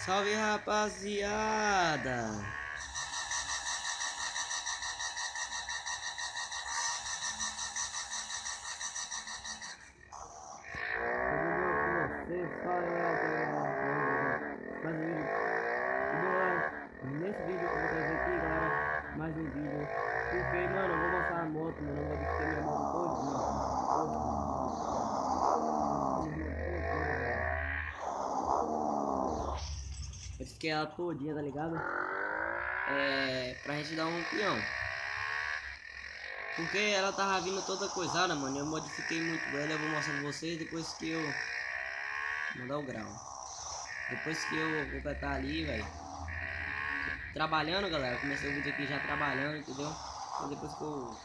Salve, rapaziada! Nesse vídeo que eu vou trazer aqui, galera, mais um vídeo. Porque, mano, eu vou mostrar a moto, mano. Eu vou descer minha moto todinha. Eu desfiquei ela todinha, tá ligado? Pra gente dar um peão. Porque ela tava vindo toda coisada, mano. Eu modifiquei muito ela. Eu vou mostrar pra vocês depois que eu mandar o grau. Depois que eu completar ali, velho. Trabalhando, galera. Comecei o vídeo aqui já trabalhando, entendeu? Então depois que eu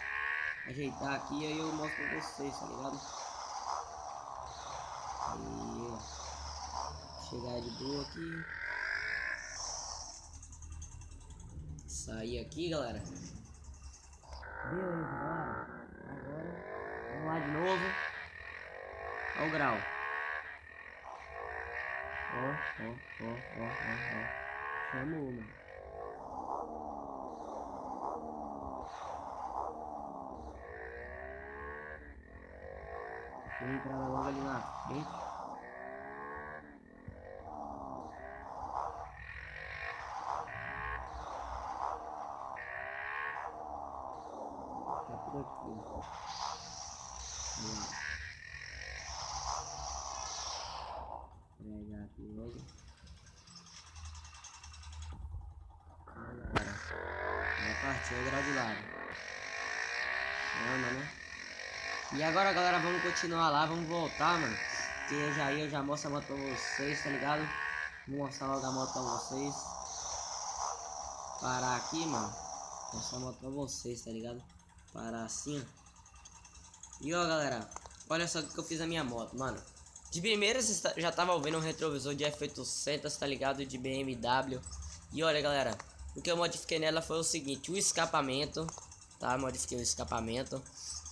ajeitar aqui, aí eu mostro pra vocês, tá ligado? Aí, chegar de boa aqui. Sair aqui, galera. Beleza, galera. Agora, vamos lá de novo. Olha o grau. Ó. Chamou, mano. Vou entrar logo ali na frente. Tá por aqui. Vamos lá. Pegar aqui logo. Galera, vai partir o grau de lado. Chama, né? E agora, galera, vamos continuar lá, vamos voltar, mano. Que eu já mostro a moto pra vocês, tá ligado? Vou mostrar logo a moto pra vocês. Parar aqui, mano. Mostrar a moto pra vocês, tá ligado? Parar assim, ó. E ó, galera, olha só o que eu fiz na minha moto, mano. De primeira, você já tava ouvindo um retrovisor de F800, tá ligado? De BMW. E olha, galera, o que eu modifiquei nela foi o seguinte: o escapamento, tá? Modifiquei o escapamento.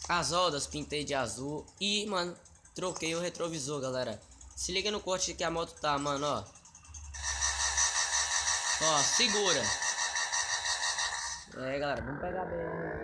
As rodas pintei de azul. E, mano, troquei o retrovisor, galera. Se liga no corte que a moto tá, mano, ó. Ó, segura. Galera, vamos pegar bem aqui, mano.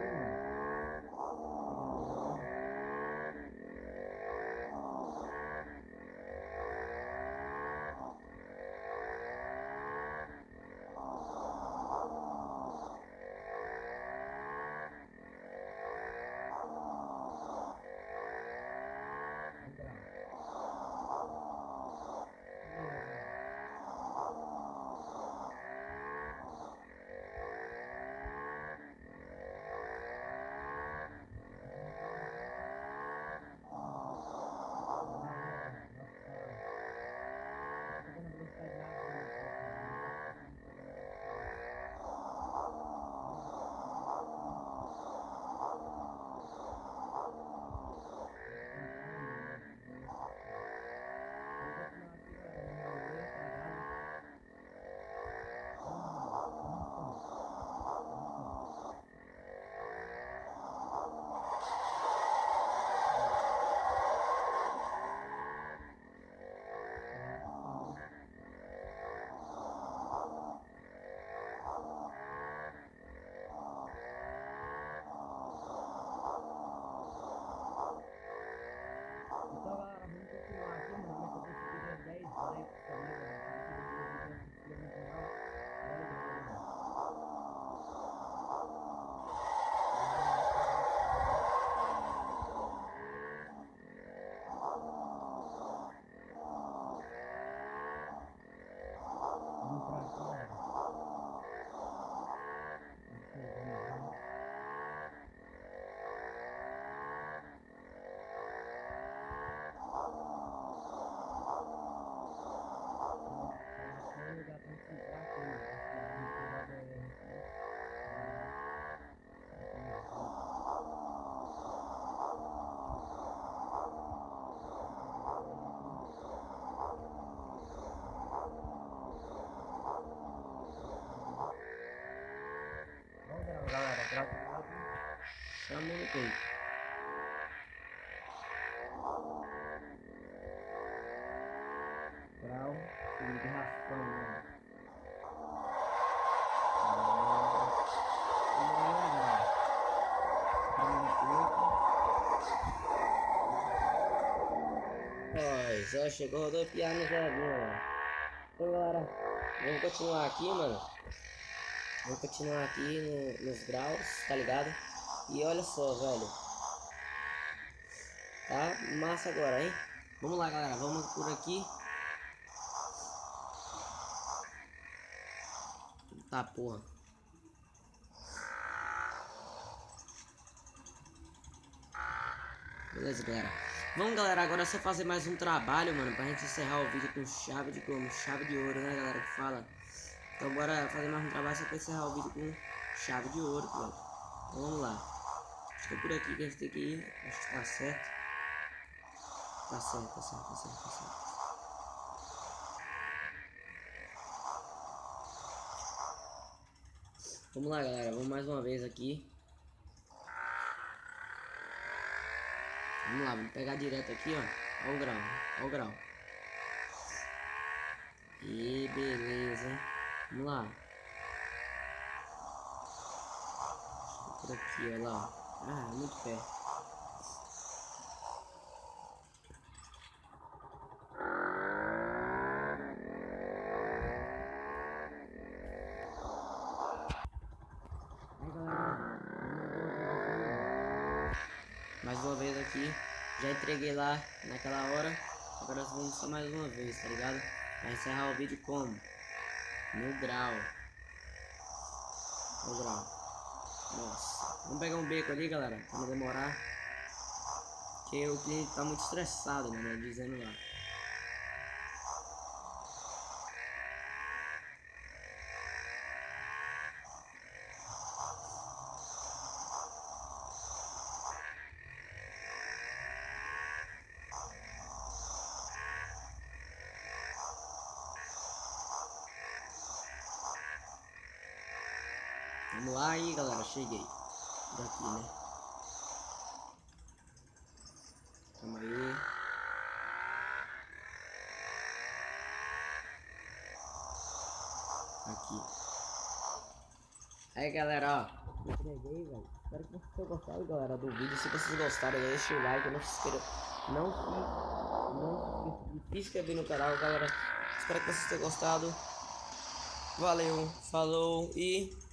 Então, galera, vamos continuar aqui, mano. Eu consegui 10 likes também, galera. Se você no canal, olha aí, vamos pra aqui, galera. Galera, gravado. Chama no peito. Grau, filho de raspão, né? Só chegou rodopiar no joguinho, galera. Então, galera, vamos continuar aqui, mano. Vamos continuar aqui nos graus, tá ligado? E olha só, velho. Tá massa agora, hein? Vamos lá, galera. Vamos por aqui. Tá, porra. Beleza, galera. Vamos, galera, agora é só fazer mais um trabalho, mano, pra gente encerrar o vídeo com chave de como? Chave de ouro, né, galera, que fala. Então bora fazer mais um trabalho só pra encerrar o vídeo com chave de ouro, velho. Então vamos lá. Acho que é por aqui que a gente tem que ir. Acho que tá certo. Tá certo, tá certo, tá certo, tá certo. Vamos lá, galera, vamos mais uma vez aqui. Vamos lá, vamos pegar direto aqui, ó. Ó o grau, ó o grau. E beleza. Vamos lá. Por aqui, ó lá. Ah, muito perto. Mais uma vez aqui. Já entreguei lá naquela hora. Agora nós vamos só mais uma vez, tá ligado? Vai encerrar o vídeo como? No grau. No grau. Nossa. Vamos pegar um beco ali, galera. Pra não demorar. Porque o cliente tá muito estressado, mano. Dizendo lá. Vamos lá aí, galera. Cheguei. Daqui, né? Calma aí. Aqui. Aí, galera, ó. Entreguei, velho. Espero que vocês tenham gostado, galera, do vídeo. Se vocês gostaram, deixa o like. Não se inscreva. Não se inscrever no canal, galera. Espero que vocês tenham gostado. Valeu, falou e...